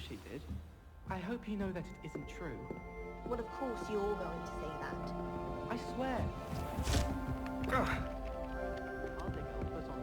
she did. I hope you know that it isn't true. Well, of course you're going to say that. I swear. Ugh. I'll think I'll put on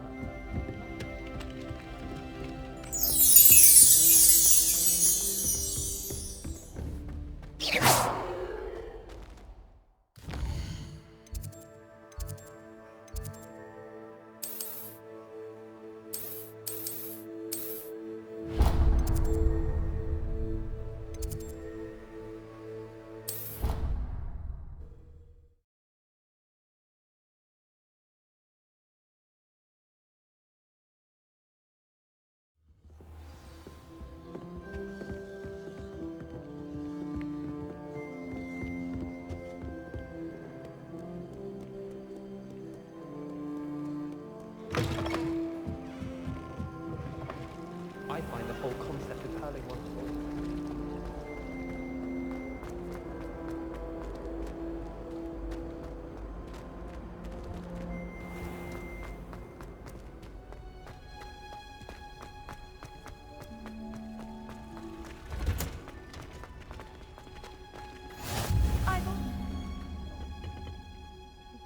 I find the whole concept of hurling wonderful.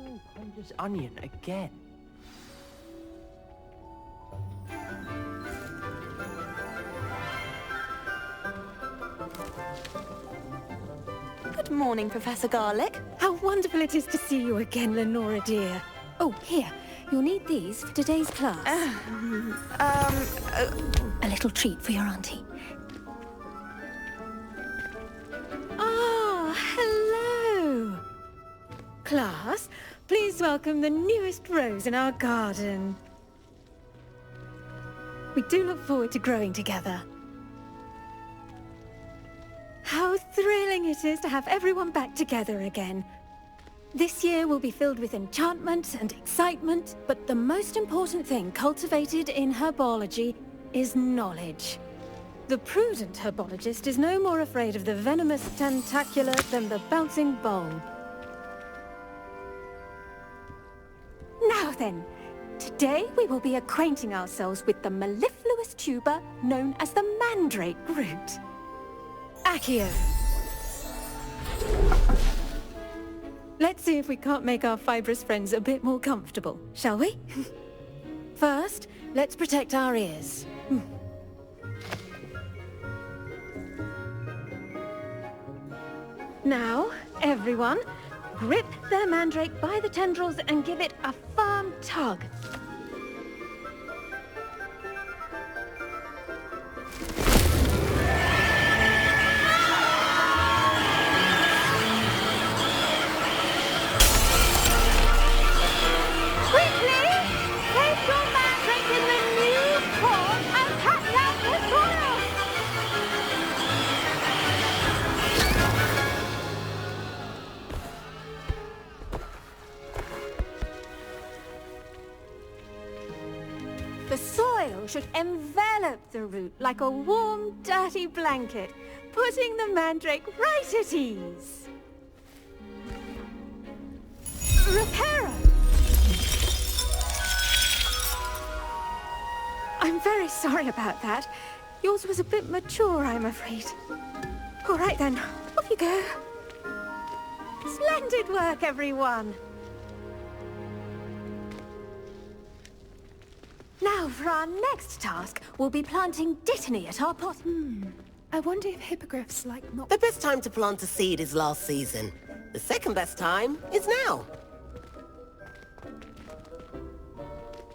Oh, Punder's onion again. Good morning, Professor Garlic. How wonderful it is to see you again, Lenora dear. Oh, here. You'll need these for today's class. A little treat for your auntie. Ah, hello. Class, please welcome the newest rose in our garden. We do look forward to growing together. How thrilling it is to have everyone back together again. This year will be filled with enchantment and excitement, but the most important thing cultivated in herbology is knowledge. The prudent herbologist is no more afraid of the venomous tentacula than the bouncing bulb. Now then, today we will be acquainting ourselves with the mellifluous tuber known as the mandrake root. Accio. Let's see if we can't make our fibrous friends a bit more comfortable, shall we? First, let's protect our ears. Now, everyone, grip their mandrake by the tendrils and give it a firm tug. The soil should envelop the root like a warm, dirty blanket, putting the mandrake right at ease. Reparo! I'm very sorry about that. Yours was a bit mature, I'm afraid. All right then, off you go. Splendid work, everyone! Now, for our next task, we'll be planting dittany at our pot. I wonder if hippogriffs like not... The best time to plant a seed is last season. The second best time is now.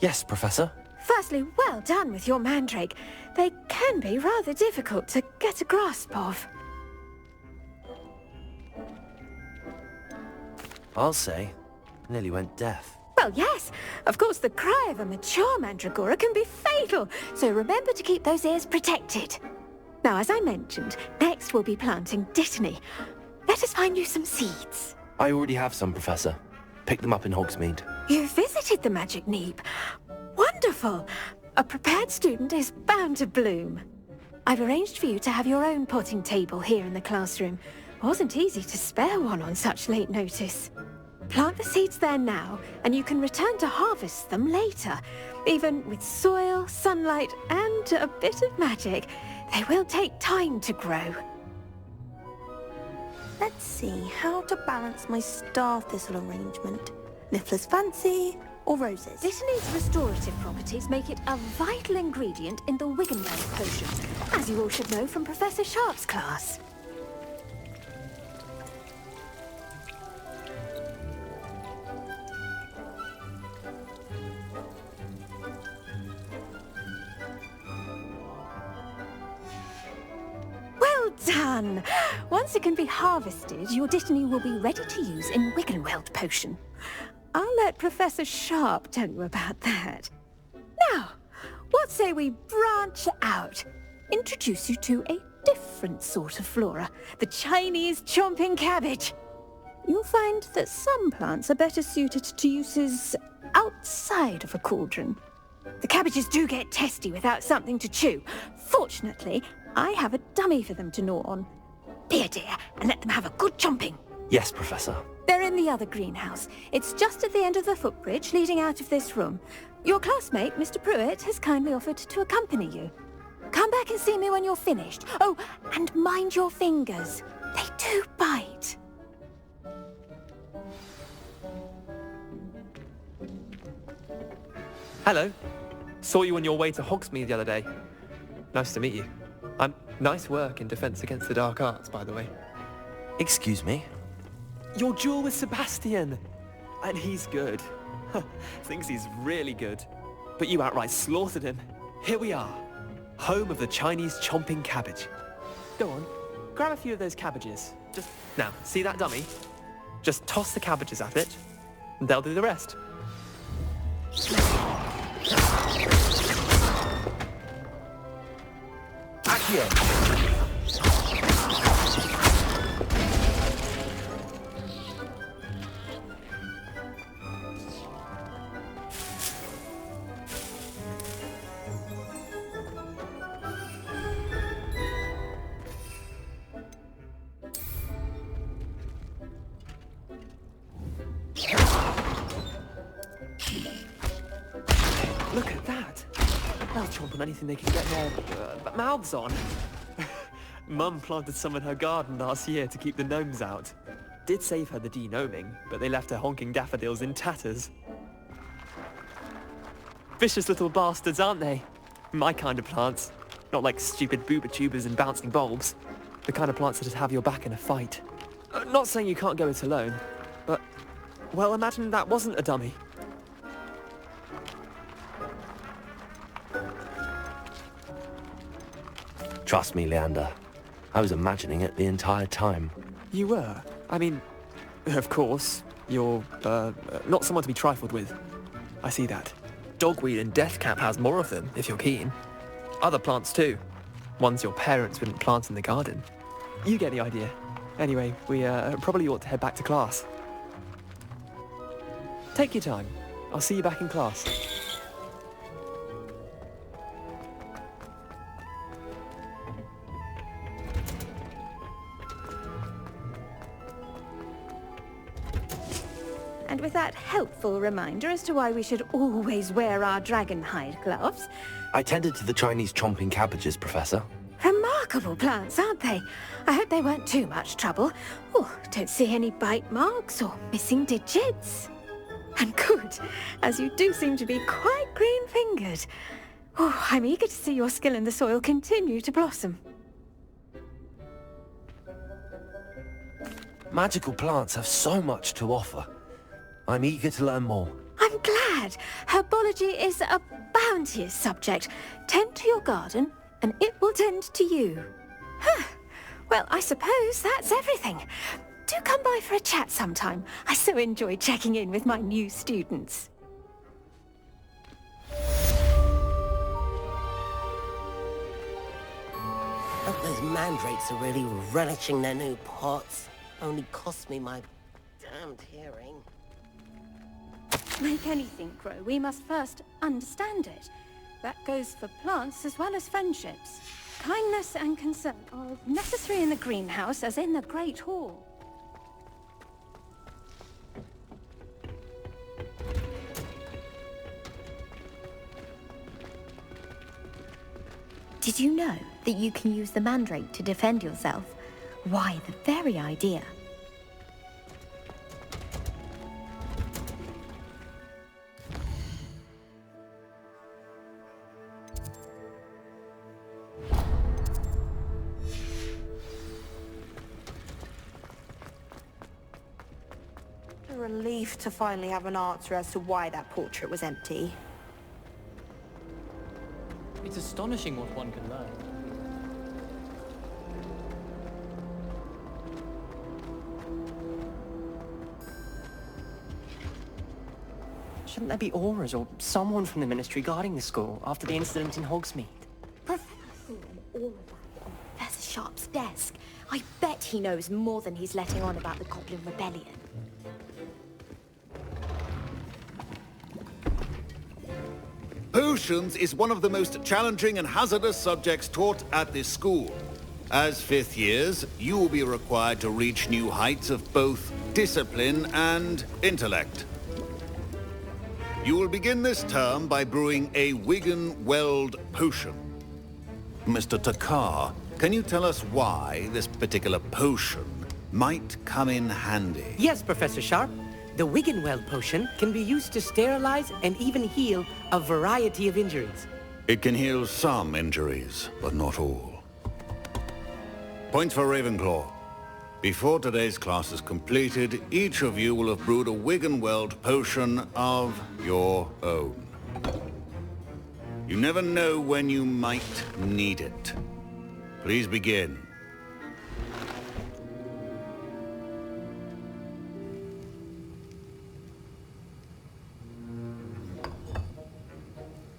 Yes, Professor. Firstly, well done with your mandrake. They can be rather difficult to get a grasp of. I'll say. Nearly went deaf. Well, yes. Of course, the cry of a mature mandragora can be fatal, so remember to keep those ears protected. Now, as I mentioned, next we'll be planting dittany. Let us find you some seeds. I already have some, Professor. Picked them up in Hogsmeade. You visited the Magic Neep. Wonderful! A prepared student is bound to bloom. I've arranged for you to have your own potting table here in the classroom. Wasn't easy to spare one on such late notice. Plant the seeds there now, and you can return to harvest them later. Even with soil, sunlight, and a bit of magic, They will take time to grow. Let's see how to balance my star thistle arrangement. Niffler's fancy or roses? Dittany's restorative properties make it a vital ingredient in the Wiggenweld potion, as you all should know from Professor Sharp's class. Well done! Once it can be harvested, your Dittany will be ready to use in Wiggenweld potion. I'll let Professor Sharp tell you about that. Now, what say we branch out? Introduce you to a different sort of flora, the Chinese chomping cabbage. You'll find that some plants are better suited to uses outside of a cauldron. The cabbages do get testy without something to chew. Fortunately, I have a dummy for them to gnaw on. Be a dear and let them have a good chomping. Yes, Professor. They're in the other greenhouse. It's just at the end of the footbridge leading out of this room. Your classmate, Mr. Pruitt, has kindly offered to accompany you. Come back and see me when you're finished. Oh, and mind your fingers. They do bite. Hello. Saw you on your way to Hogsmeade the other day. Nice to meet you. Nice work in Defense Against the Dark Arts, by the way. Excuse me? Your duel with Sebastian! And he's good. Thinks he's really good. But you outright slaughtered him. Here we are. Home of the Chinese chomping cabbage. Go on, grab a few of those cabbages. Now, see that dummy? Just toss the cabbages at it, and they'll do the rest. Accio! Look at that. They'll chomp on anything they can get their mouths on. Mum planted some in her garden last year to keep the gnomes out. Did save her the de-gnoming, but they left her honking daffodils in tatters. Vicious little bastards, aren't they? My kind of plants. Not like stupid booba tubers and bouncing bulbs. The kind of plants that'd have your back in a fight. Not saying you can't go it alone, but, well, imagine that wasn't a dummy. Trust me, Leander. I was imagining it the entire time. You were? I mean, of course, you're, not someone to be trifled with. I see that. Dogweed and deathcap has more of them, if you're keen. Other plants too. Ones your parents wouldn't plant in the garden. You get the idea. Anyway, we probably ought to head back to class. Take your time. I'll see you back in class. And with that helpful reminder as to why we should always wear our dragon hide gloves. I tended to the Chinese chomping cabbages, Professor. Remarkable plants, aren't they? I hope they weren't too much trouble. Oh, don't see any bite marks or missing digits. And good, as you do seem to be quite green-fingered. Oh, I'm eager to see your skill in the soil continue to blossom. Magical plants have so much to offer. I'm eager to learn more. I'm glad. Herbology is a bounteous subject. Tend to your garden, and it will tend to you. Huh. Well, I suppose that's everything. Do come by for a chat sometime. I so enjoy checking in with my new students. Hope those mandrakes are really relishing their new pots. Only cost me my damned hearing. Make anything grow, we must first understand it. That goes for plants as well as friendships. Kindness and concern are necessary in the greenhouse as in the Great Hall. Did you know that you can use the mandrake to defend yourself? Why, the very idea. A relief to finally have an answer as to why that portrait was empty. It's astonishing what one can learn. Shouldn't there be auras or someone from the Ministry guarding the school after the incident in Hogsmeade? Professor and all of that on Professor Sharp's desk. I bet he knows more than he's letting on about the Goblin Rebellion. Potions is one of the most challenging and hazardous subjects taught at this school. As fifth years, you will be required to reach new heights of both discipline and intellect. You will begin this term by brewing a Wigan-Weld potion. Mr. Takar, can you tell us why this particular potion might come in handy? Yes, Professor Sharp. The Wigan-Weld potion can be used to sterilize and even heal a variety of injuries. It can heal some injuries, but not all. Points for Ravenclaw. Before today's class is completed, each of you will have brewed a Wigan-Weld potion of your own. You never know when you might need it. Please begin.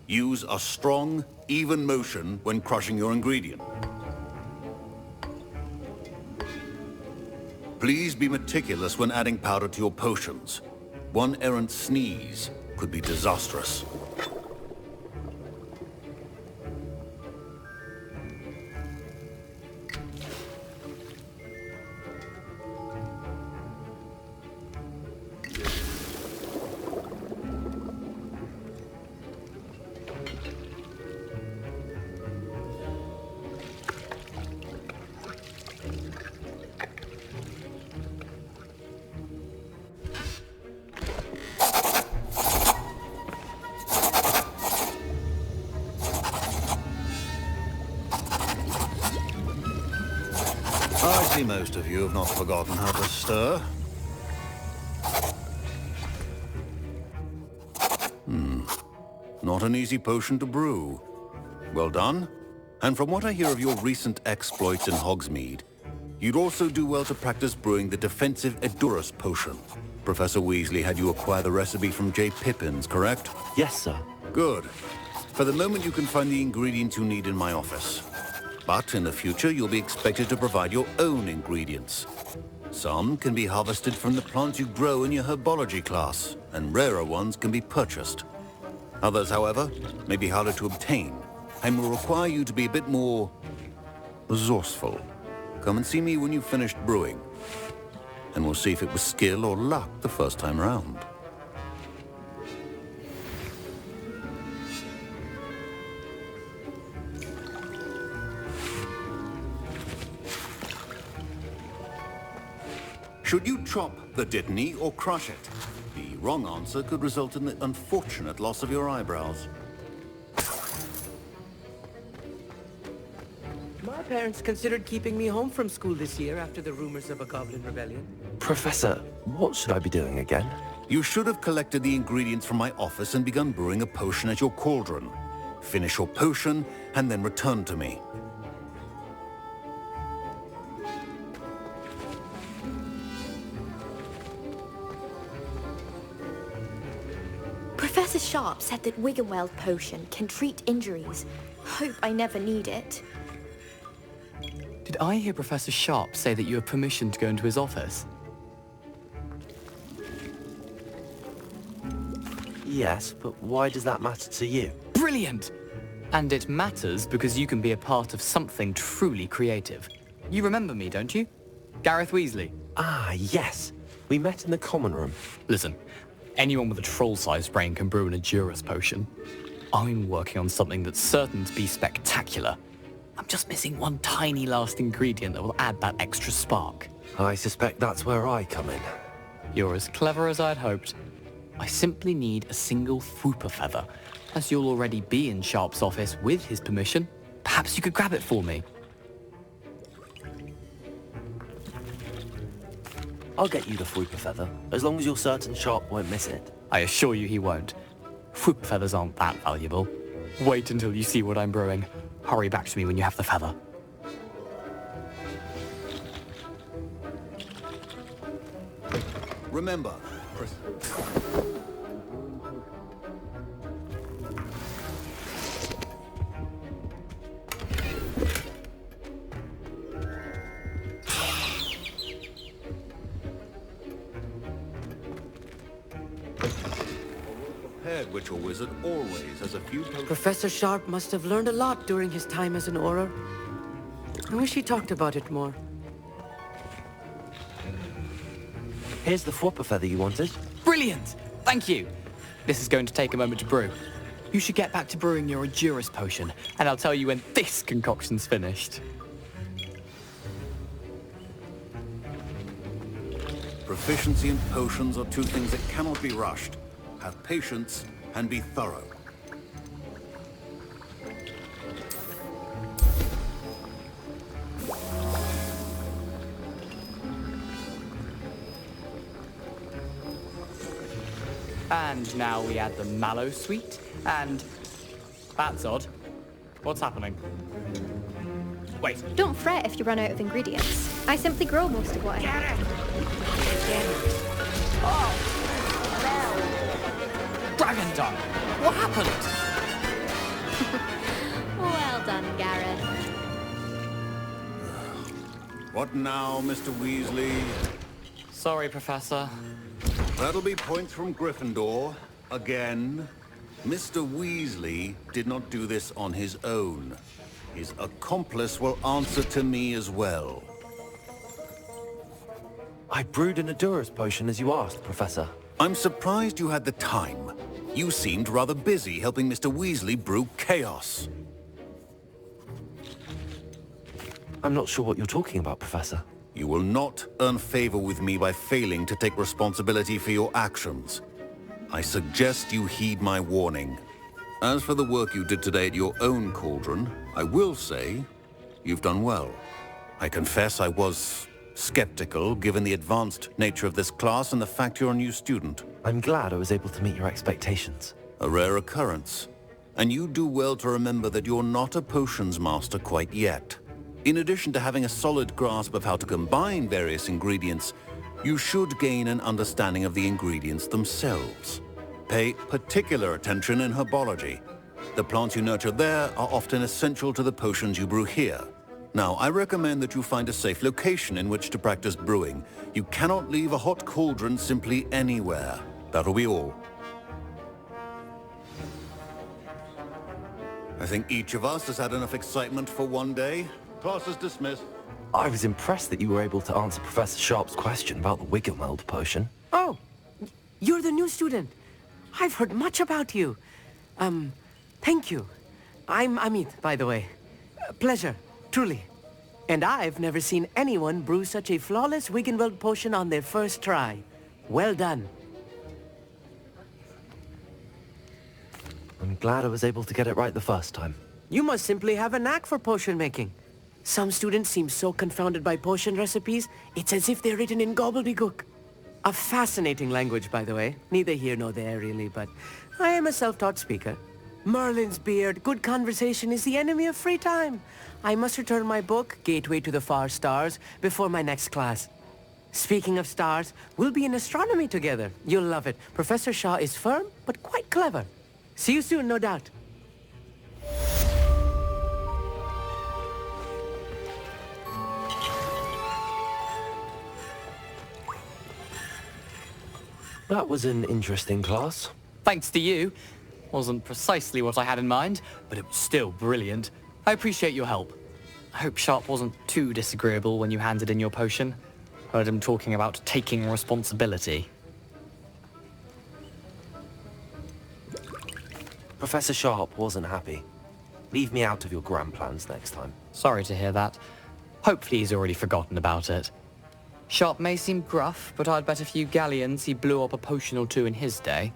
Use a strong, even motion when crushing your ingredient. Please be meticulous when adding powder to your potions. One errant sneeze could be disastrous. I see most of you have not forgotten how to stir. Not an easy potion to brew. Well done. And from what I hear of your recent exploits in Hogsmeade, you'd also do well to practice brewing the defensive Edurus potion. Professor Weasley had you acquire the recipe from J. Pippins, correct? Yes, sir. Good. For the moment, you can find the ingredients you need in my office. But in the future, you'll be expected to provide your own ingredients. Some can be harvested from the plants you grow in your herbology class, and rarer ones can be purchased. Others, however, may be harder to obtain, and will require you to be a bit more resourceful. Come and see me when you've finished brewing, and we'll see if it was skill or luck the first time round. Should you chop the Dittany or crush it? The wrong answer could result in the unfortunate loss of your eyebrows. My parents considered keeping me home from school this year after the rumors of a Goblin Rebellion. Professor, what should I be doing again? You should have collected the ingredients from my office and begun brewing a potion at your cauldron. Finish your potion and then return to me. Professor Sharp said that Wigan-Weld potion can treat injuries. Hope I never need it. Did I hear Professor Sharp say that you have permission to go into his office? Yes, but why does that matter to you? Brilliant! And it matters because you can be a part of something truly creative. You remember me, don't you? Gareth Weasley. Ah, yes. We met in the common room. Listen, anyone with a troll-sized brain can brew an Edurus potion. I'm working on something that's certain to be spectacular. I'm just missing one tiny last ingredient that will add that extra spark. I suspect that's where I come in. You're as clever as I'd hoped. I simply need a single Fwooper feather. As you'll already be in Sharp's office with his permission, perhaps you could grab it for me. I'll get you the Fwooper feather, as long as you're certain Sharp won't miss it. I assure you he won't. Fwooper feathers aren't that valuable. Wait until you see what I'm brewing. Hurry back to me when you have the feather. Remember, prepared witch or wizard always has a few Professor Sharp must have learned a lot during his time as an Auror. I wish he talked about it more. Here's the Fwooper feather you wanted. Brilliant! Thank you! This is going to take a moment to brew. You should get back to brewing your Endurus potion, and I'll tell you when this concoction's finished. Proficiency and potions are two things that cannot be rushed. Have patience and be thorough. And now we add the mallow sweet, and... That's odd. What's happening? Wait. Don't fret if you run out of ingredients. I simply grow most of what I have. Dragon Dung! What happened? Well done, Gareth. What now, Mr. Weasley? Sorry, Professor. That'll be points from Gryffindor. Again. Mr. Weasley did not do this on his own. His accomplice will answer to me as well. I brewed an Endurus potion as you asked, Professor. I'm surprised you had the time. You seemed rather busy helping Mr. Weasley brew chaos. I'm not sure what you're talking about, Professor. You will not earn favor with me by failing to take responsibility for your actions. I suggest you heed my warning. As for the work you did today at your own cauldron, I will say you've done well. I confess I was skeptical given the advanced nature of this class and the fact you're a new student. I'm glad I was able to meet your expectations. A rare occurrence. And you do well to remember that you're not a potions master quite yet. In addition to having a solid grasp of how to combine various ingredients, you should gain an understanding of the ingredients themselves. Pay particular attention in herbology. The plants you nurture there are often essential to the potions you brew here. Now, I recommend that you find a safe location in which to practice brewing. You cannot leave a hot cauldron simply anywhere. That'll be all. I think each of us has had enough excitement for one day. Class is dismissed. I was impressed that you were able to answer Professor Sharp's question about the Wiggleweld potion. Oh, you're the new student. I've heard much about you. Thank you. I'm Amit, by the way. Pleasure, truly. And I've never seen anyone brew such a flawless Wiggleweld potion on their first try. Well done. I'm glad I was able to get it right the first time. You must simply have a knack for potion making. Some students seem so confounded by potion recipes, it's as if they're written in gobbledygook. A fascinating language, by the way. Neither here nor there, really, but I am a self-taught speaker. Merlin's beard, good conversation is the enemy of free time. I must return my book, Gateway to the Far Stars, before my next class. Speaking of stars, we'll be in astronomy together. You'll love it. Professor Shaw is firm, but quite clever. See you soon, no doubt. That was an interesting class. Thanks to you. Wasn't precisely what I had in mind, but it was still brilliant. I appreciate your help. I hope Sharp wasn't too disagreeable when you handed in your potion. Heard him talking about taking responsibility. Professor Sharp wasn't happy. Leave me out of your grand plans next time. Sorry to hear that. Hopefully he's already forgotten about it. Sharp may seem gruff, but I'd bet a few galleons he blew up a potion or two in his day.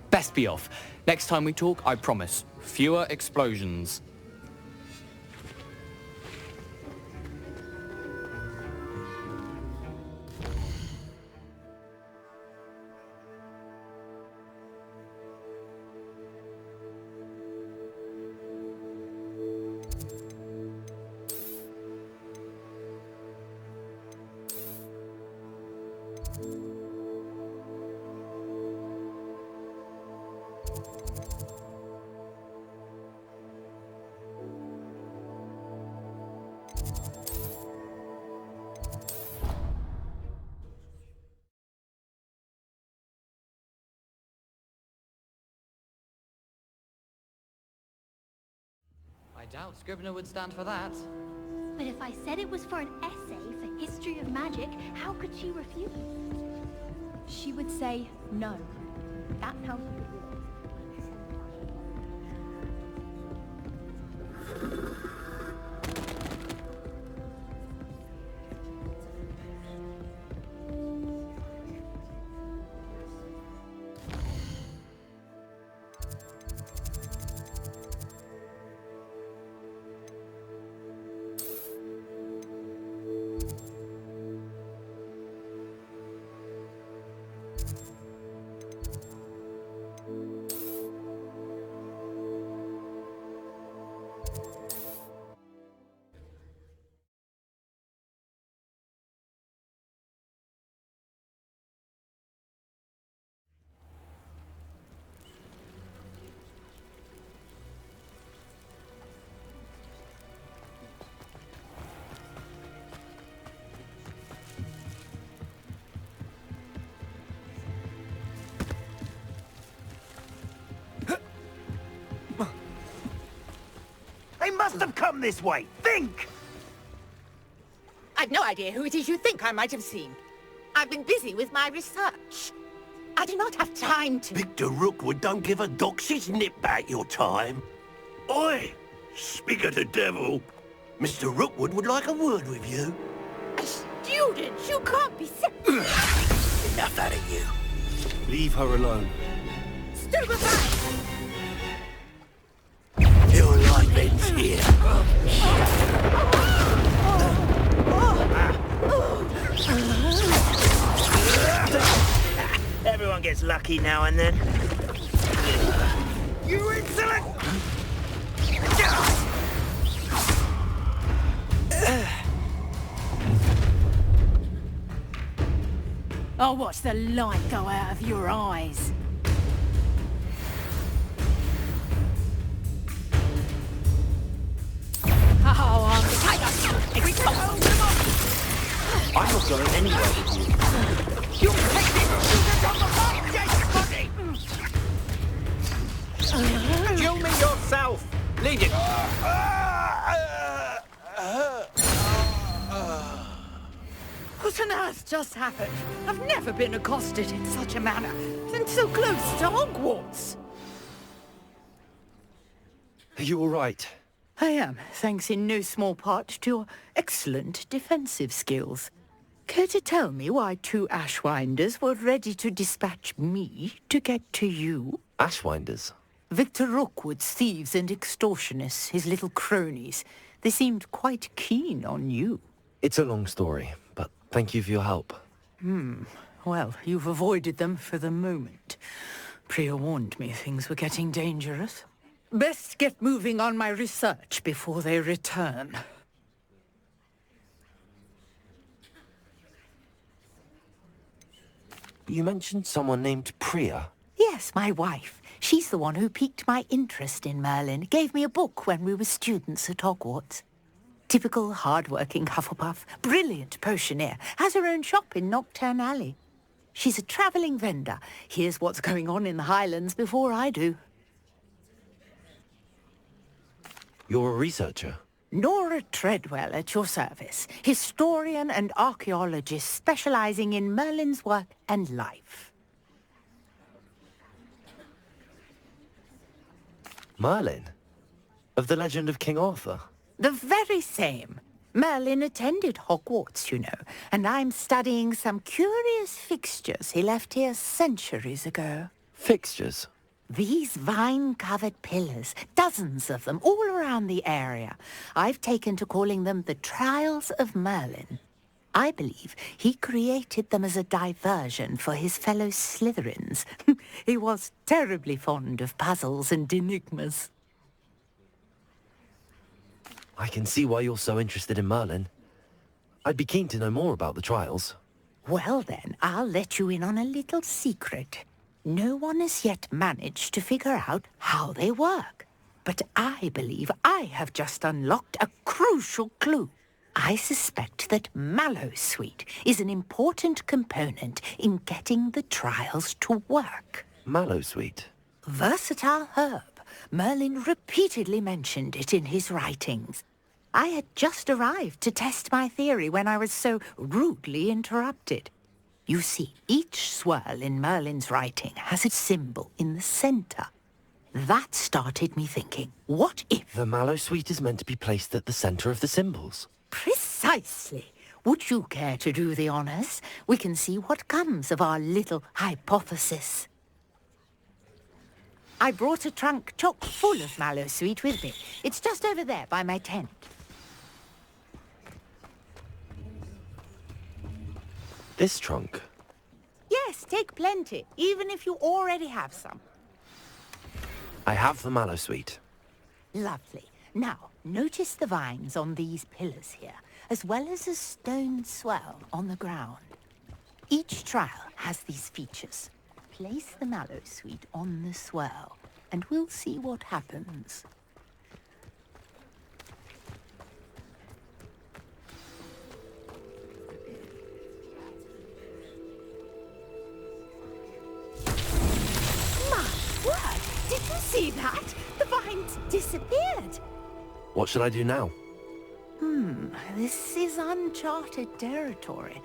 Best be off. Next time we talk, I promise, fewer explosions. I doubt Scribner would stand for that. But if I said it was for an essay for history of magic, how could she refuse? She would say no. That's how she would do it. They must have come this way. Think! I've no idea who it is you think I might have seen. I've been busy with my research. I do not have time to... Victor Rookwood don't give a doxy's nip back your time. Oi! Speak of the devil. Mr. Rookwood would like a word with you. A student? You can't be... Enough out of you. Leave her alone. Stupefy! Your life ends here. Everyone gets lucky now and then. You insolent! I'll watch the light go out of your eyes. Oh, I'm the tiger! I'm not going anywhere with you. You take this student on the right, dead body! Kill me yourself! Lead it! What on earth just happened? I've never been accosted in such a manner, and so close to Hogwarts. Are you all right? I am, thanks in no small part to your excellent defensive skills. Care to tell me why two Ashwinders were ready to dispatch me to get to you? Ashwinders? Victor Rookwood's thieves and extortionists, his little cronies. They seemed quite keen on you. It's a long story, but thank you for your help. Well, you've avoided them for the moment. Priya warned me things were getting dangerous. Best get moving on my research before they return. You mentioned someone named Priya. Yes, my wife. She's the one who piqued my interest in Merlin. Gave me a book when we were students at Hogwarts. Typical hard-working Hufflepuff. Brilliant potioneer. Has her own shop in Knockturn Alley. She's a travelling vendor. Hears what's going on in the Highlands before I do. You're a researcher? Nora Treadwell at your service. Historian and archaeologist specialising in Merlin's work and life. Merlin? Of the legend of King Arthur? The very same. Merlin attended Hogwarts, you know, and I'm studying some curious fixtures he left here centuries ago. Fixtures? These vine-covered pillars, dozens of them, all around the area. I've taken to calling them the Trials of Merlin. I believe he created them as a diversion for his fellow Slytherins. He was terribly fond of puzzles and enigmas. I can see why you're so interested in Merlin. I'd be keen to know more about the trials. Well then, I'll let you in on a little secret. No one has yet managed to figure out how they work. But I believe I have just unlocked a crucial clue. I suspect that Mallowsweet is an important component in getting the trials to work. Mallowsweet? Versatile herb. Merlin repeatedly mentioned it in his writings. I had just arrived to test my theory when I was so rudely interrupted. You see, each swirl in Merlin's writing has a symbol in the center. That started me thinking, what if... The Mallowsweet is meant to be placed at the center of the symbols. Precisely. Would you care to do the honors? We can see what comes of our little hypothesis. I brought a trunk chock full of Mallowsweet with me. It's just over there by my tent. This trunk? Yes, take plenty, even if you already have some. I have the Mallowsweet. Lovely. Now, notice the vines on these pillars here, as well as a stone swell on the ground. Each trial has these features. Place the Mallowsweet on the swirl, and we'll see what happens. My word! Did you see that? The vines disappeared. What should I do now? This is uncharted territory.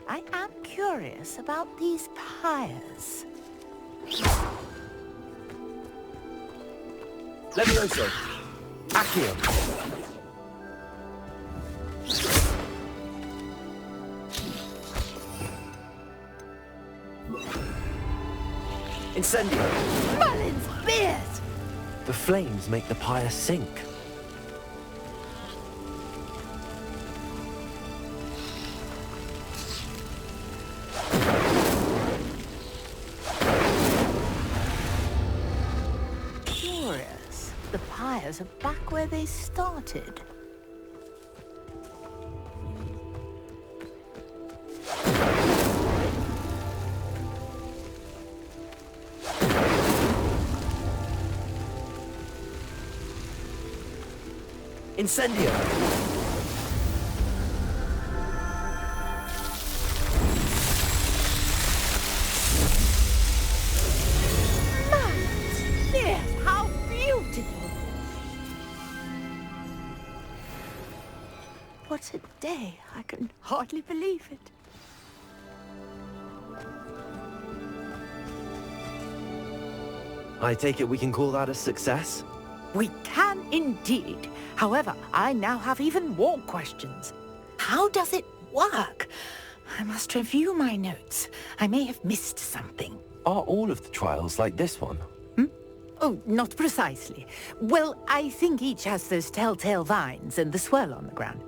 I am curious about these pyres. Levioso! Accio! Incendio! Merlin's beard! The flames make the pyre sink. Curious. The pyres are back where they started. Incendio! Yes, how beautiful! What a day. I can hardly believe it. I take it we can call that a success? We can indeed. However, I now have even more questions. How does it work? I must review my notes. I may have missed something. Are all of the trials like this one? Oh, not precisely. Well, I think each has those telltale vines and the swirl on the ground.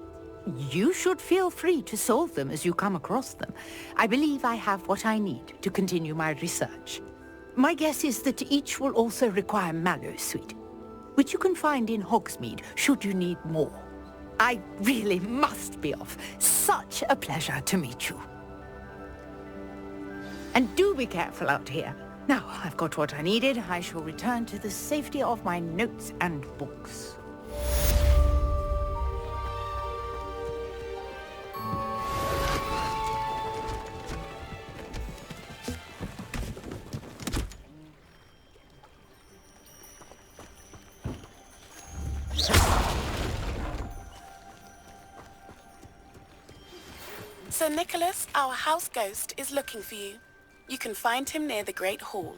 You should feel free to solve them as you come across them. I believe I have what I need to continue my research. My guess is that each will also require Mallowsweet, which you can find in Hogsmeade should you need more. I really must be off. Such a pleasure to meet you. And do be careful out here. Now I've got what I needed, I shall return to the safety of my notes and books. Sir Nicholas, our house ghost, is looking for you. You can find him near the Great Hall.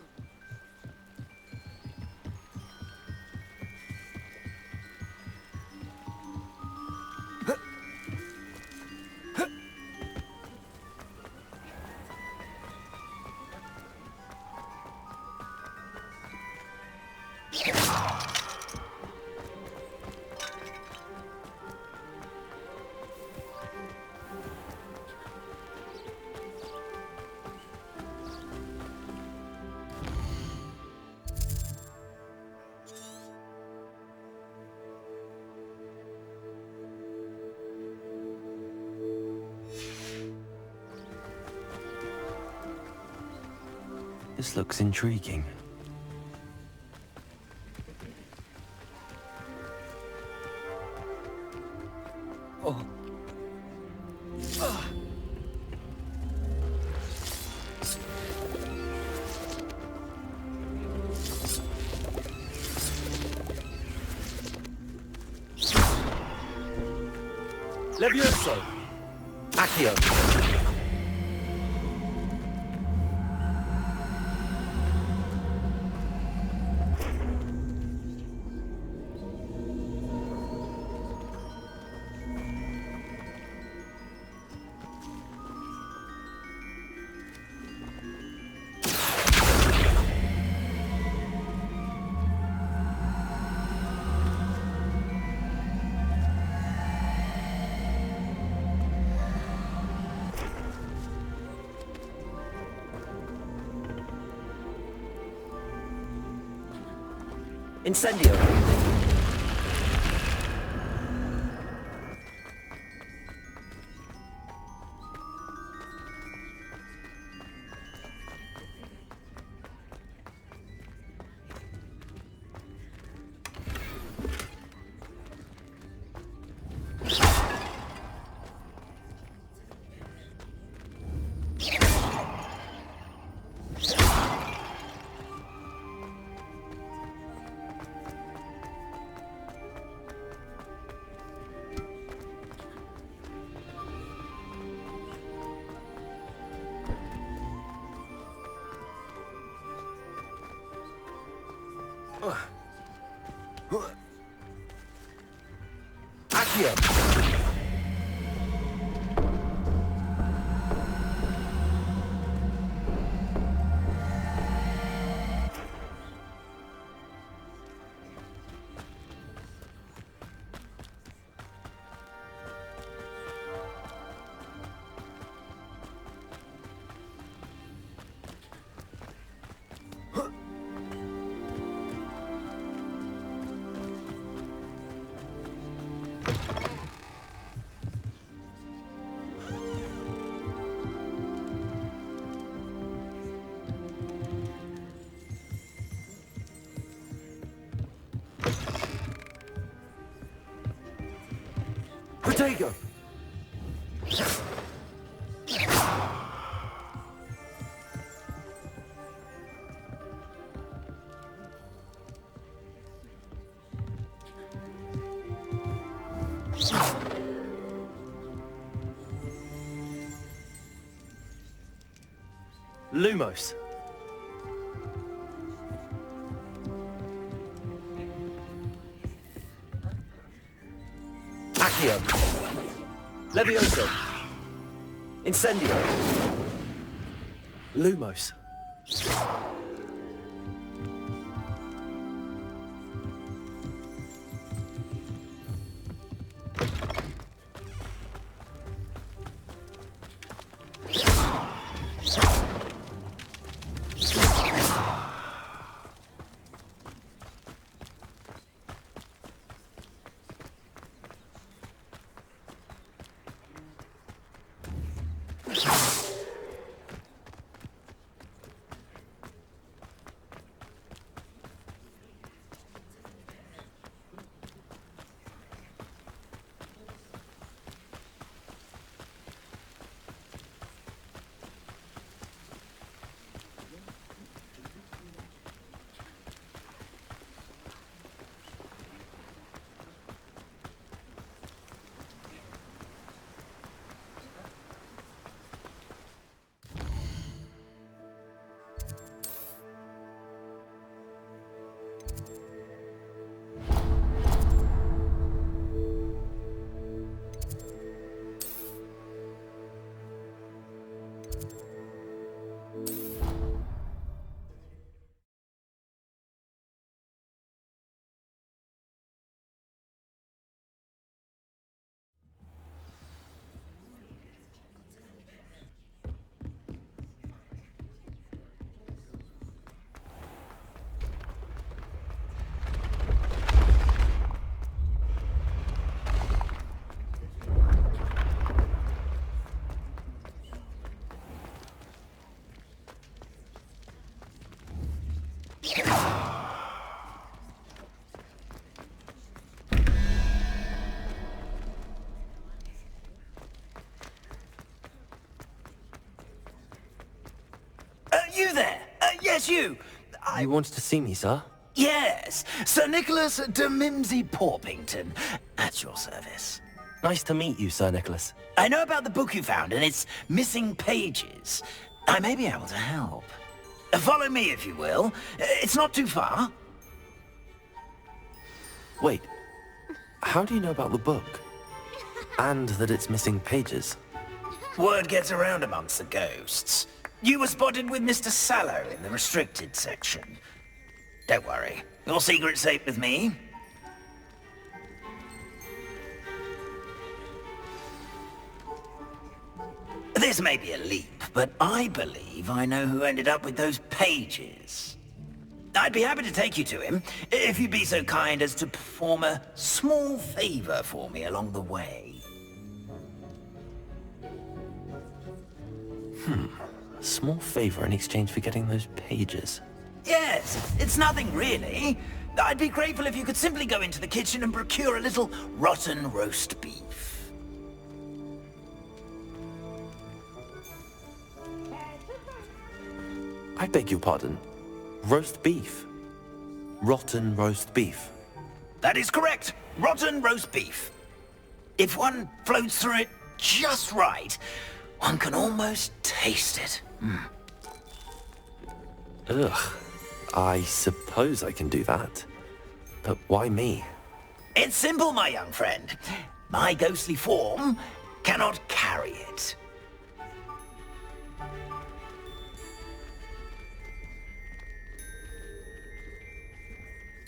This looks intriguing. Oh. Levioso! Accio! Incendio! Accio! Protego! Lumos. Accio. Levioso. Incendio. Lumos. you there! Yes, you! You wanted to see me, sir? Yes, Sir Nicholas de Mimsy Porpington, at your service. Nice to meet you, Sir Nicholas. I know about the book you found and its missing pages. I may be able to help. Follow me, if you will. It's not too far. Wait, how do you know about the book? And that it's missing pages? Word gets around amongst the ghosts. You were spotted with Mr. Sallow in the restricted section. Don't worry, your secret's safe with me. This may be a leap, but I believe I know who ended up with those pages. I'd be happy to take you to him, if you'd be so kind as to perform a small favor for me along the way. A small favor in exchange for getting those pages. Yes, it's nothing really. I'd be grateful if you could simply go into the kitchen and procure a little rotten roast beef. I beg your pardon. Roast beef. Rotten roast beef. That is correct. Rotten roast beef. If one floats through it just right, one can almost taste it. Ugh. I suppose I can do that. But why me? It's simple, my young friend. My ghostly form cannot carry it.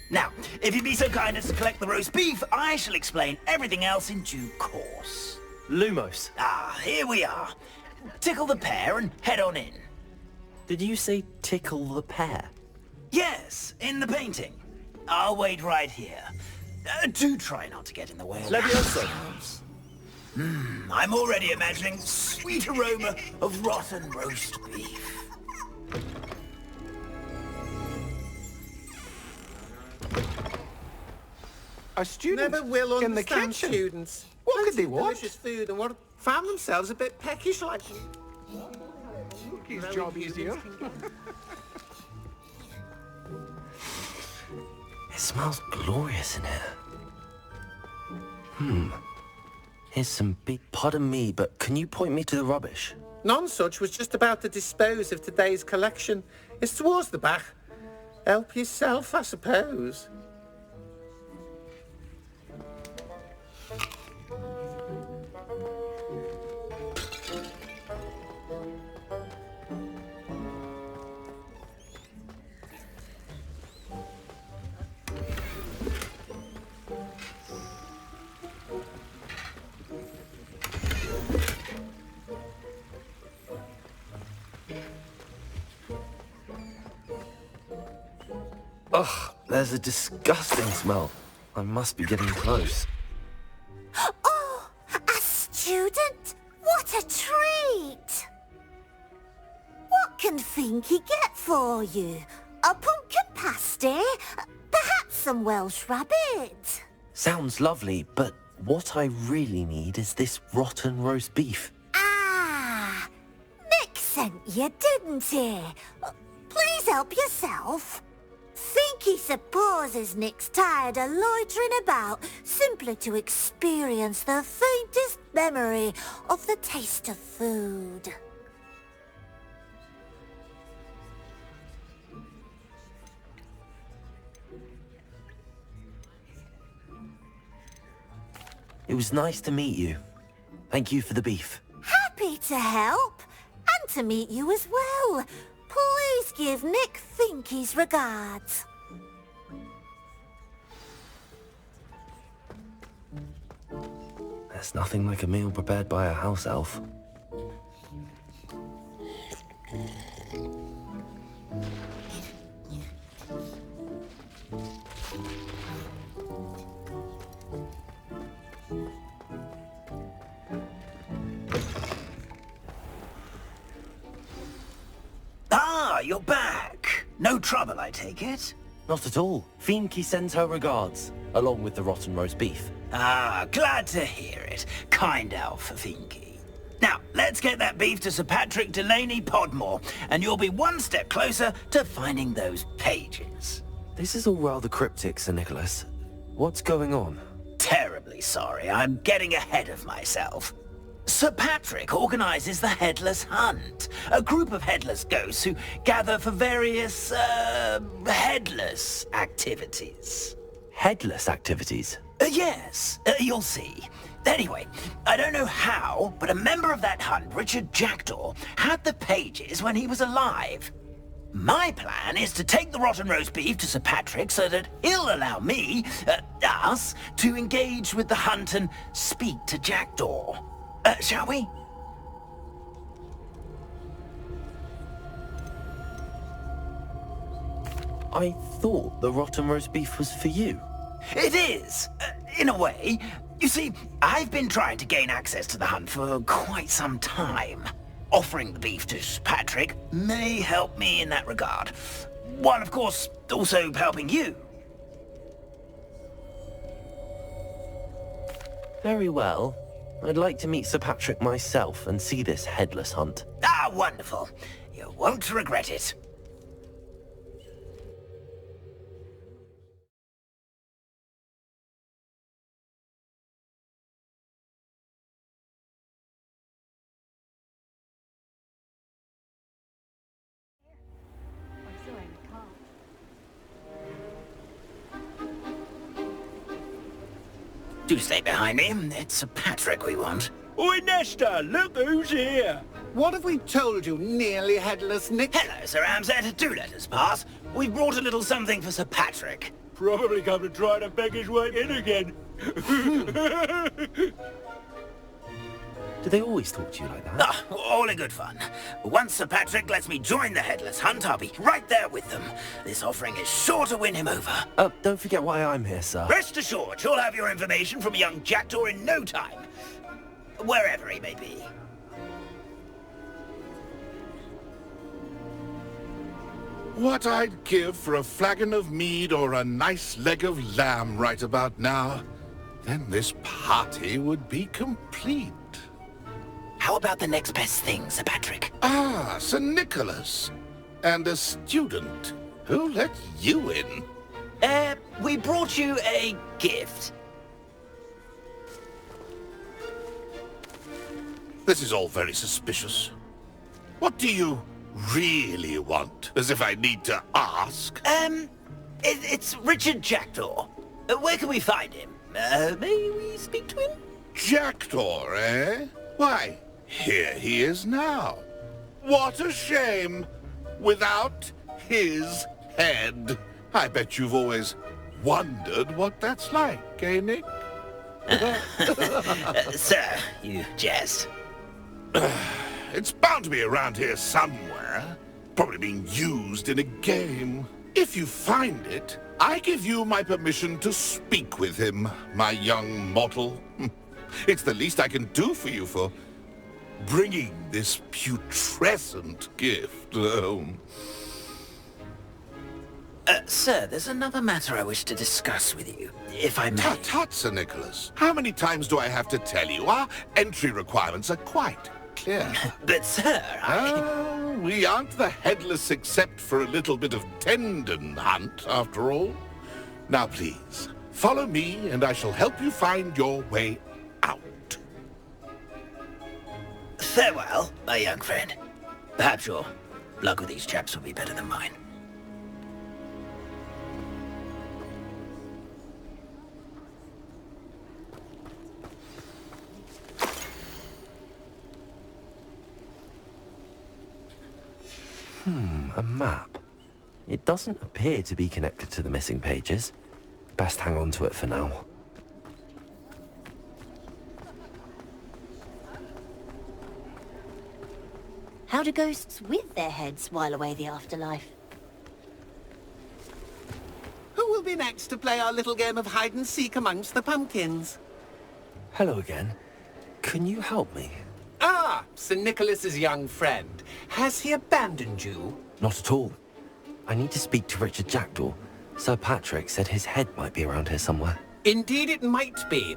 Now, if you'd be so kind as to collect the roast beef, I shall explain everything else in due course. Lumos. Ah, here we are. Tickle the pear and head on in. Did you say tickle the pear? Yes, in the painting. I'll wait right here. Do try not to get in the way of Levioso. I'm already imagining sweet aroma of rotten roast beef. A student never will in the understand kitchen. students. What could they want? Delicious food and found themselves a bit peckish like. His job easier. It smells glorious in here. Here's some big... Pardon me, but can you point me to the rubbish? Nonsuch was just about to dispose of today's collection. It's towards the back. Help yourself, I suppose. Ugh, there's a disgusting smell. I must be getting close. Oh, a student? What a treat! What can Finky get for you? A pumpkin pasty? Perhaps some Welsh rabbit? Sounds lovely, but what I really need is this rotten roast beef. Ah, Nick sent you, didn't he? Please help yourself. Finky supposes Nick's tired of loitering about simply to experience the faintest memory of the taste of food. It was nice to meet you. Thank you for the beef. Happy to help, and to meet you as well. Please give Nick Finky's regards. There's nothing like a meal prepared by a house elf. Ah, you're back. No trouble, I take it? Not at all. Finky sends her regards, along with the rotten roast beef. Ah, glad to hear it. Kind elf, Finky. Now, let's get that beef to Sir Patrick Delaney Podmore, and you'll be one step closer to finding those pages. This is all rather cryptic, Sir Nicholas. What's going on? Terribly sorry, I'm getting ahead of myself. Sir Patrick organises the Headless Hunt, a group of headless ghosts who gather for various, headless activities. Headless activities? Yes, you'll see. Anyway, I don't know how, but a member of that hunt, Richard Jackdaw, had the pages when he was alive. My plan is to take the rotten roast beef to Sir Patrick so that he'll allow me, us, to engage with the hunt and speak to Jackdaw. Shall we? I thought the rotten roast beef was for you. It is, in a way. You see, I've been trying to gain access to the hunt for quite some time. Offering the beef to Patrick may help me in that regard. While, of course, also helping you. Very well. I'd like to meet Sir Patrick myself and see this headless hunt. Ah, wonderful. You won't regret it. Do stay behind me. It's Sir Patrick we want. Oi, Nesta, look who's here. What have we told you, nearly headless Nick? Hello, Sir Ramsett. Do let us pass. We've brought a little something for Sir Patrick. Probably come to try to beg his way in again. Do they always talk to you like that? Ah, all in good fun. Once Sir Patrick lets me join the Headless Hunt, I'll be right there with them. This offering is sure to win him over. Don't forget why I'm here, sir. Rest assured, you'll have your information from young Jackdaw in no time. Wherever he may be. What I'd give for a flagon of mead or a nice leg of lamb right about now. Then this party would be complete. How about the next best thing, Sir Patrick? Ah, Sir Nicholas. And a student. Who let you in? We brought you a gift. This is all very suspicious. What do you really want? As if I need to ask. It's Richard Jackdaw. Where can we find him? May we speak to him? Jackdaw, eh? Why, here he is now. What a shame. Without his head. I bet you've always wondered what that's like, eh, Nick? Sir, you jest. It's bound to be around here somewhere. Probably being used in a game. If you find it, I give you my permission to speak with him, my young mortal. It's the least I can do for you for bringing this putrescent gift home. Sir, there's another matter I wish to discuss with you, if I may. Tut, tut, Sir Nicholas. How many times do I have to tell you? Our entry requirements are quite clear. But, sir, we aren't the headless except for a little bit of tendon hunt, after all. Now, please, follow me, and I shall help you find your way out. Farewell, my young friend. Perhaps your luck with these chaps will be better than mine. A map. It doesn't appear to be connected to the missing pages. Best hang on to it for now. How do ghosts with their heads while away the afterlife? Who will be next to play our little game of hide-and-seek amongst the pumpkins? Hello again. Can you help me? Ah, Sir Nicholas's young friend. Has he abandoned you? Not at all. I need to speak to Richard Jackdaw. Sir Patrick said his head might be around here somewhere. Indeed it might be.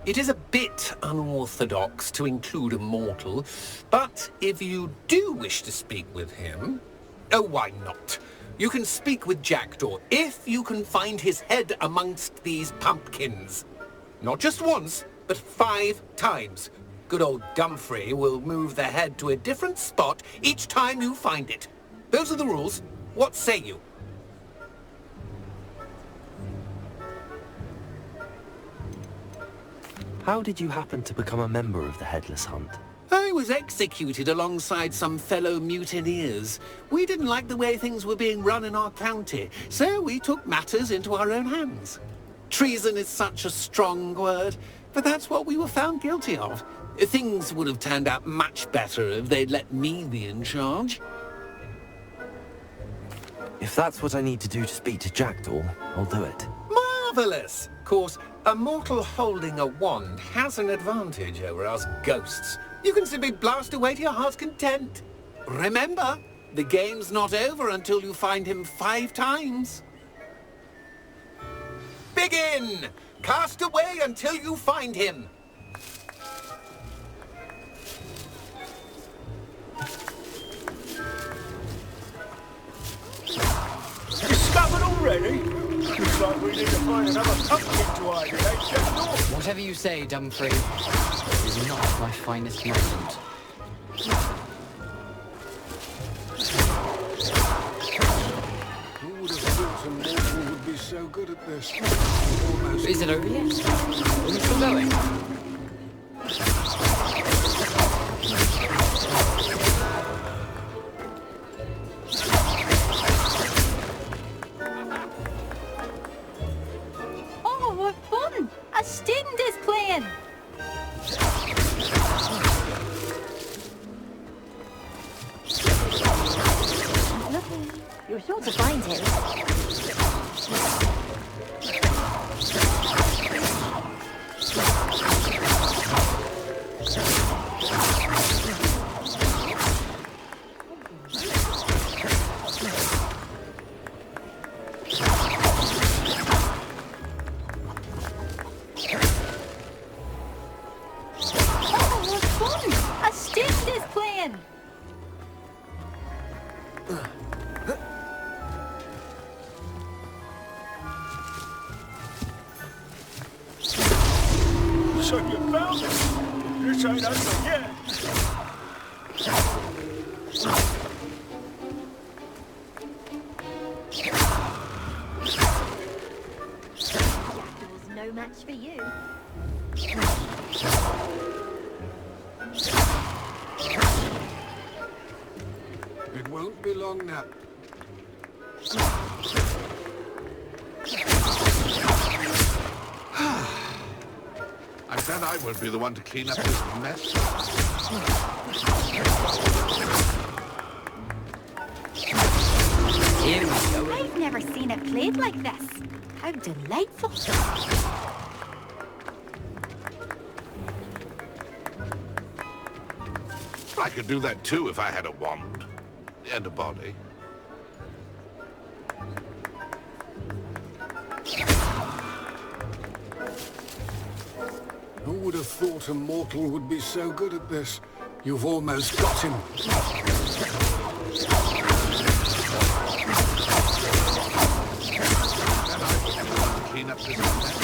It is a bit unorthodox to include a mortal, but if you do wish to speak with him... Oh, why not? You can speak with Jackdaw if you can find his head amongst these pumpkins. Not just once, but 5 times. Good old Dumfrey will move the head to a different spot each time you find it. Those are the rules. What say you? How did you happen to become a member of the Headless Hunt? I was executed alongside some fellow mutineers. We didn't like the way things were being run in our county, so we took matters into our own hands. Treason is such a strong word, but that's what we were found guilty of. Things would have turned out much better if they'd let me be in charge. If that's what I need to do to speak to Jackdaw, I'll do it. Marvellous! Of course, a mortal holding a wand has an advantage over us ghosts. You can simply blast away to your heart's content. Remember, the game's not over until you find him 5 times. Begin! Cast away until you find him. Discovered already? Looks like we need to find another pumpkin to hide in, eh, Jackdaw? Whatever you say, Dumfrey. This is not my finest moment. Who would have thought a mortal would be so good at this? Is it over yet? Are we still going? Oh, what fun! A student is playing! You're sure to find him. Oh, what fun! A student is playing! So you found it? This ain't over yet. There's no match for you. It won't be long now. I said I would be the one to clean up this mess. Here we go. I've never seen it played like this. How delightful. I could do that too if I had a wand. And a body. Who would have thought a mortal would be so good at this? You've almost got him. Clean up this mess.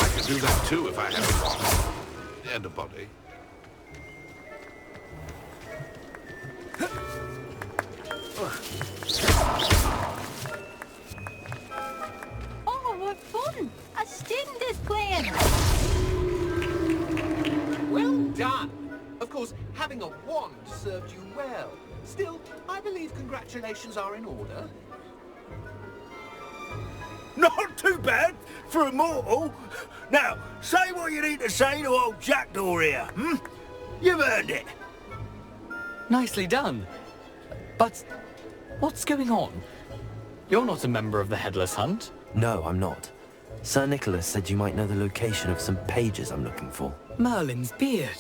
I could do that too if I had a wand. And a body. Oh, what fun! A student is playing! Well done! Of course, having a wand served you well. Still, I believe congratulations are in order. Not too bad for a mortal. Now, say what you need to say to old Jackdaw here, hmm? You've earned it. Nicely done. But what's going on? You're not a member of the Headless Hunt. No, I'm not. Sir Nicholas said you might know the location of some pages I'm looking for. Merlin's beard.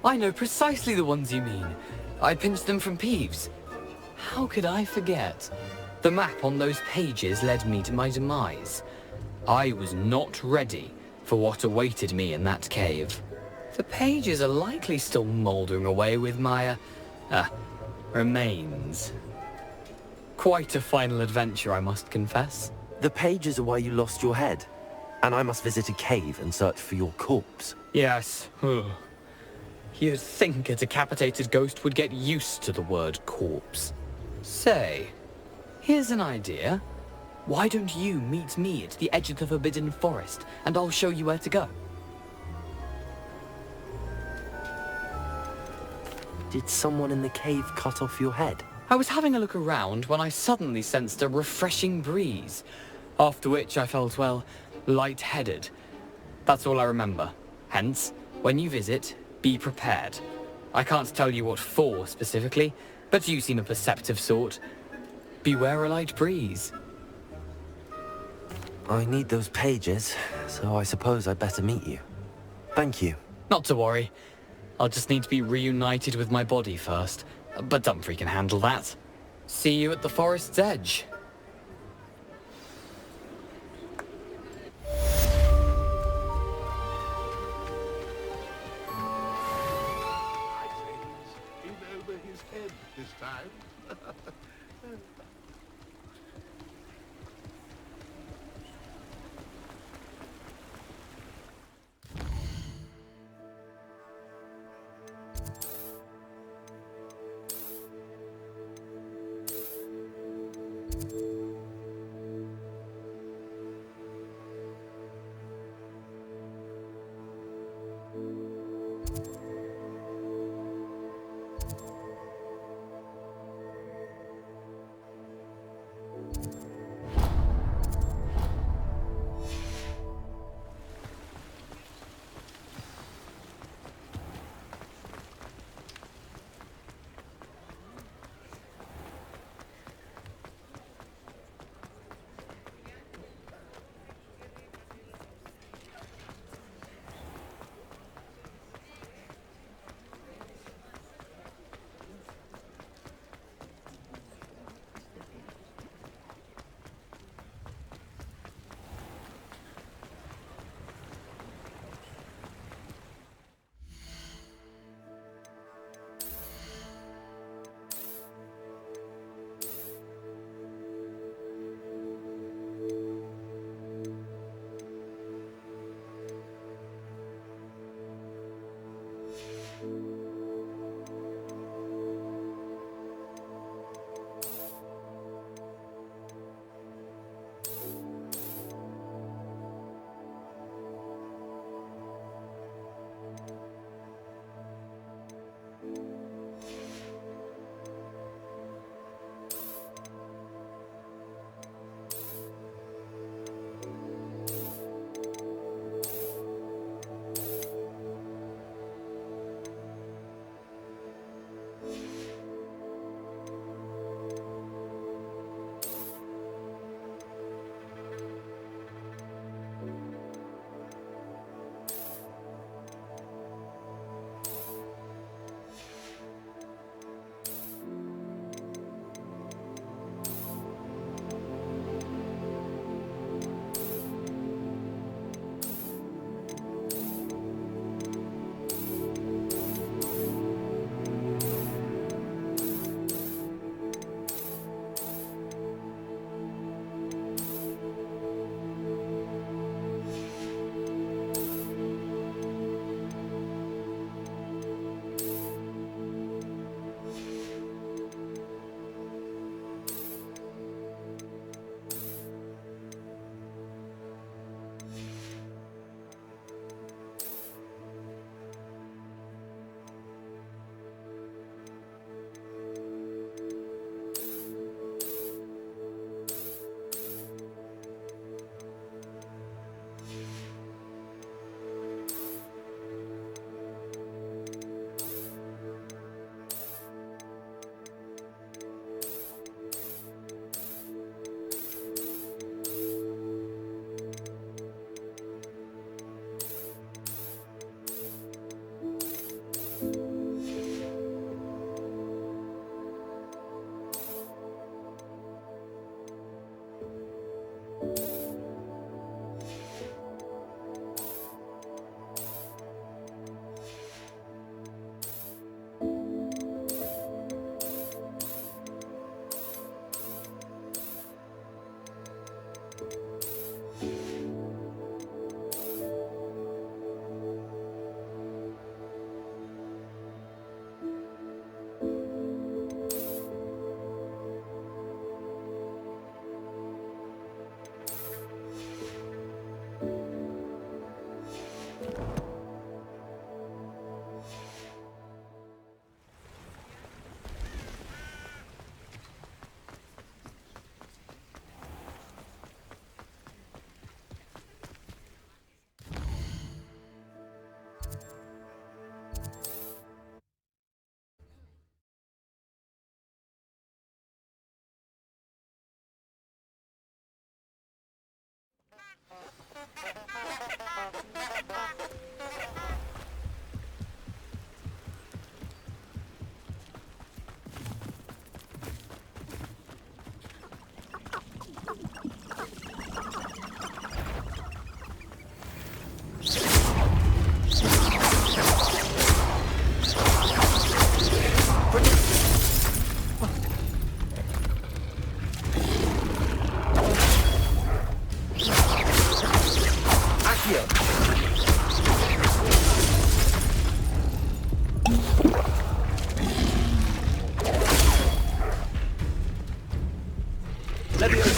I know precisely the ones you mean. I pinched them from Peeves. How could I forget? The map on those pages led me to my demise. I was not ready for what awaited me in that cave. The pages are likely still mouldering away with my, remains. Quite a final adventure, I must confess. The pages are why you lost your head, and I must visit a cave and search for your corpse. Yes. You'd think a decapitated ghost would get used to the word corpse. Say, here's an idea. Why don't you meet me at the edge of the Forbidden Forest, and I'll show you where to go? Did someone in the cave cut off your head? I was having a look around when I suddenly sensed a refreshing breeze, after which I felt, well, lightheaded. That's all I remember. Hence, when you visit, be prepared. I can't tell you what for specifically, but you seem a perceptive sort. Beware a light breeze. I need those pages, so I suppose I'd better meet you. Thank you. Not to worry. I'll just need to be reunited with my body first, but Dumfries can handle that. See you at the forest's edge. This time.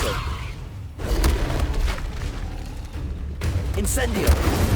Explosive! Incendio!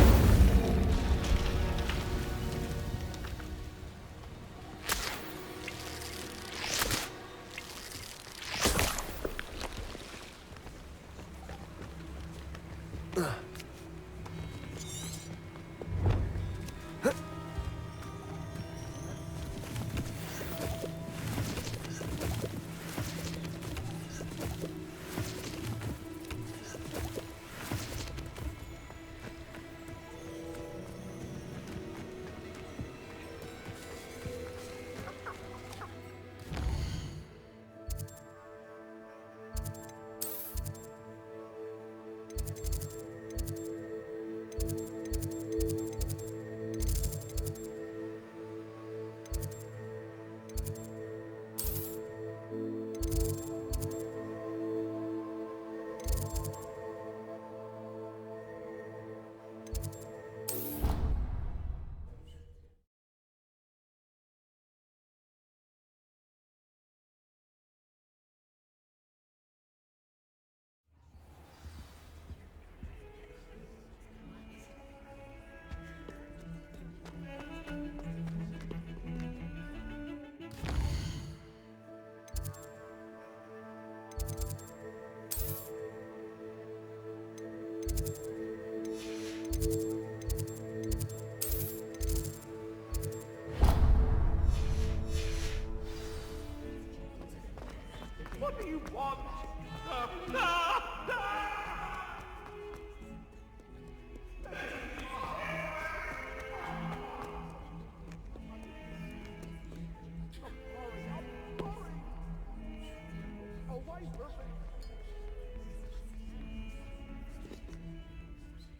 What do you want?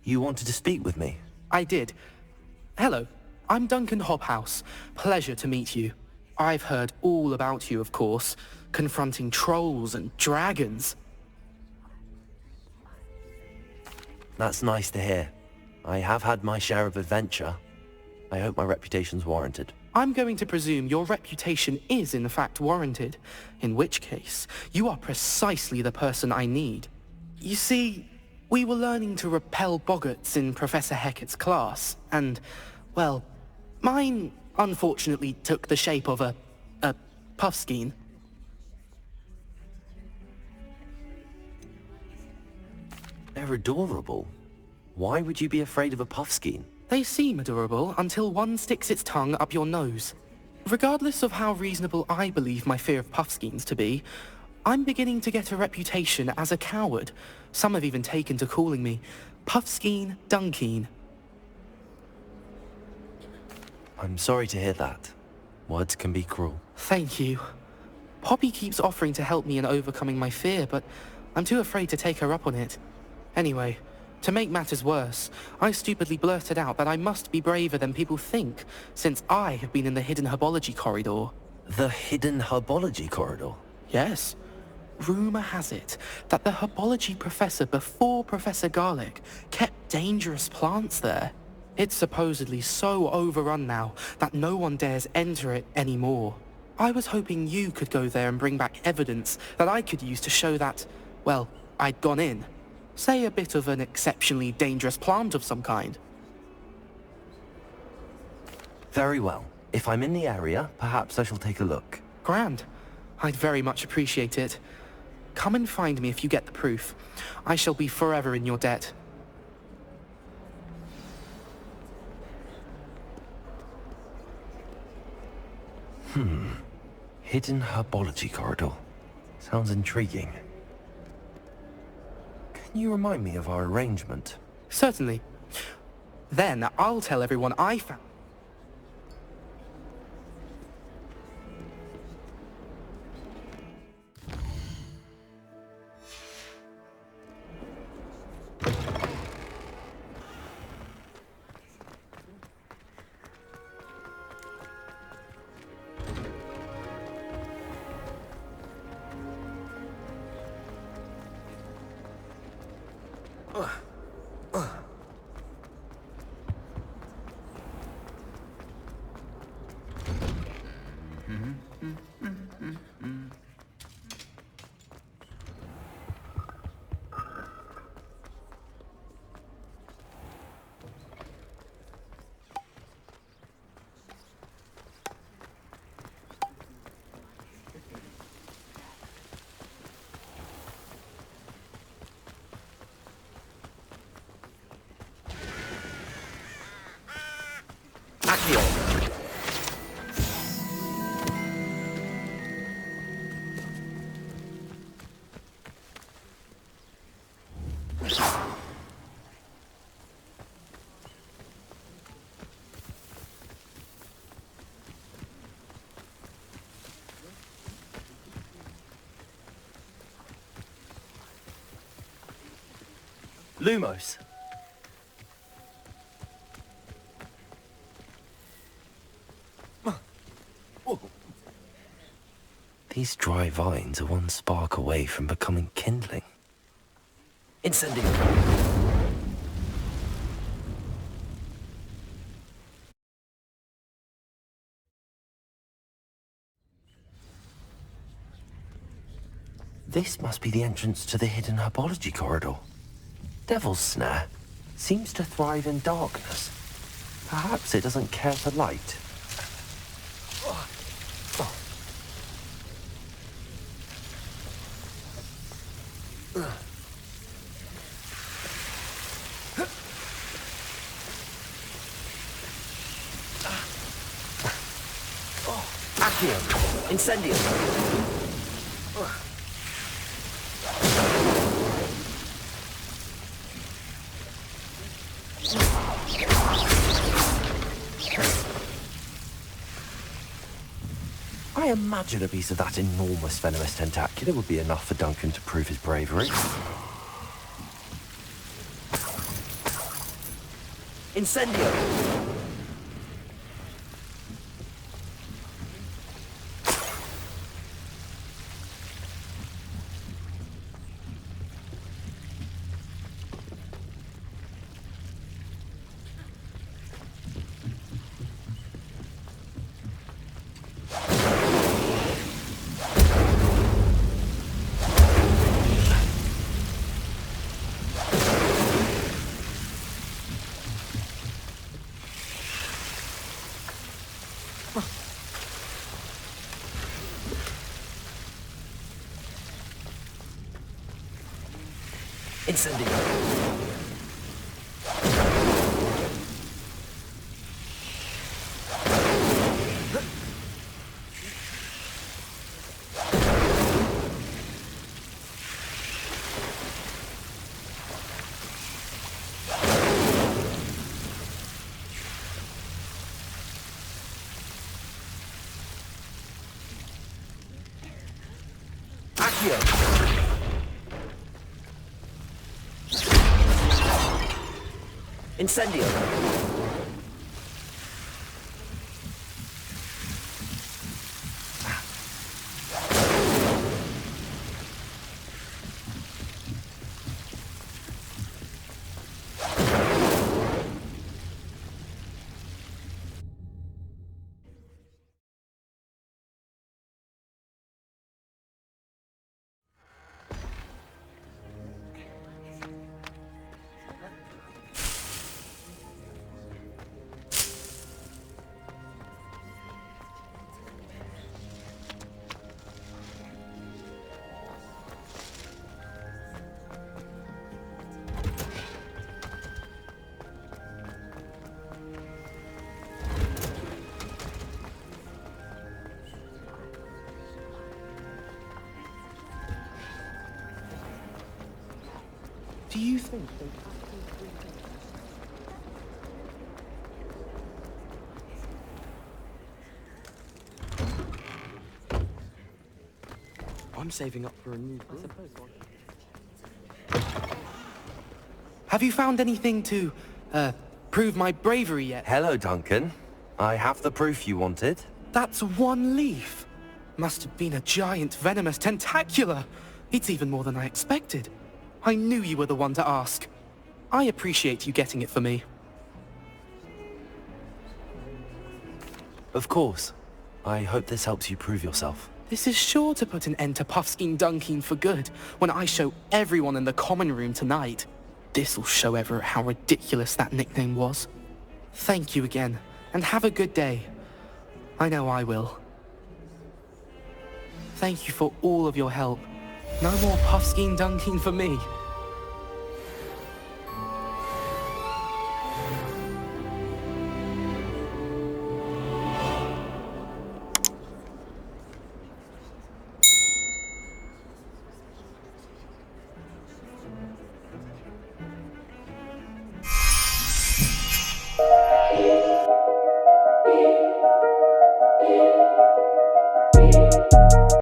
You wanted to speak with me? I did. Hello, I'm Duncan Hobhouse. Pleasure to meet you. I've heard all about you, of course, confronting trolls and dragons. That's nice to hear. I have had my share of adventure. I hope my reputation's warranted. I'm going to presume your reputation is in fact warranted, in which case, you are precisely the person I need. You see, we were learning to repel boggarts in Professor Hecat's class, and, well, mine unfortunately took the shape of a puffskein. They're adorable. Why would you be afraid of a puffskein? They seem adorable until one sticks its tongue up your nose. Regardless of how reasonable I believe my fear of puffskeins to be, I'm beginning to get a reputation as a coward. Some have even taken to calling me Puffskein Dunkeen. I'm sorry to hear that. Words can be cruel. Thank you. Poppy keeps offering to help me in overcoming my fear, but I'm too afraid to take her up on it. Anyway, to make matters worse, I stupidly blurted out that I must be braver than people think, since I have been in the hidden herbology corridor. The hidden herbology corridor? Yes. Rumour has it that the herbology professor before Professor Garlic kept dangerous plants there. It's supposedly so overrun now that no one dares enter it anymore. I was hoping you could go there and bring back evidence that I could use to show that, well, I'd gone in. Say a bit of an exceptionally dangerous plant of some kind. Very well. If I'm in the area, perhaps I shall take a look. Grand. I'd very much appreciate it. Come and find me if you get the proof. I shall be forever in your debt. Hidden herbology corridor. Sounds intriguing. Can you remind me of our arrangement? Certainly. Then I'll tell everyone I found. Lumos. These dry vines are one spark away from becoming kindling. Incendio. This must be the entrance to the hidden herbology corridor. Devil's Snare seems to thrive in darkness. Perhaps it doesn't care for light. Accio! Incendio! I imagine a piece of that enormous venomous tentacular would be enough for Duncan to prove his bravery. Incendio! Incendio! Accio! Incendio! Do you think they... I'm saving up for a new group. Have you found anything to, prove my bravery yet? Hello, Duncan. I have the proof you wanted. That's one leaf. Must have been a giant venomous tentacula. It's even more than I expected. I knew you were the one to ask. I appreciate you getting it for me. Of course. I hope this helps you prove yourself. This is sure to put an end to Puffskein Dunkin for good when I show everyone in the common room tonight. This'll show Everett how ridiculous that nickname was. Thank you again, and have a good day. I know I will. Thank you for all of your help. No more Puffskein Dunkin for me.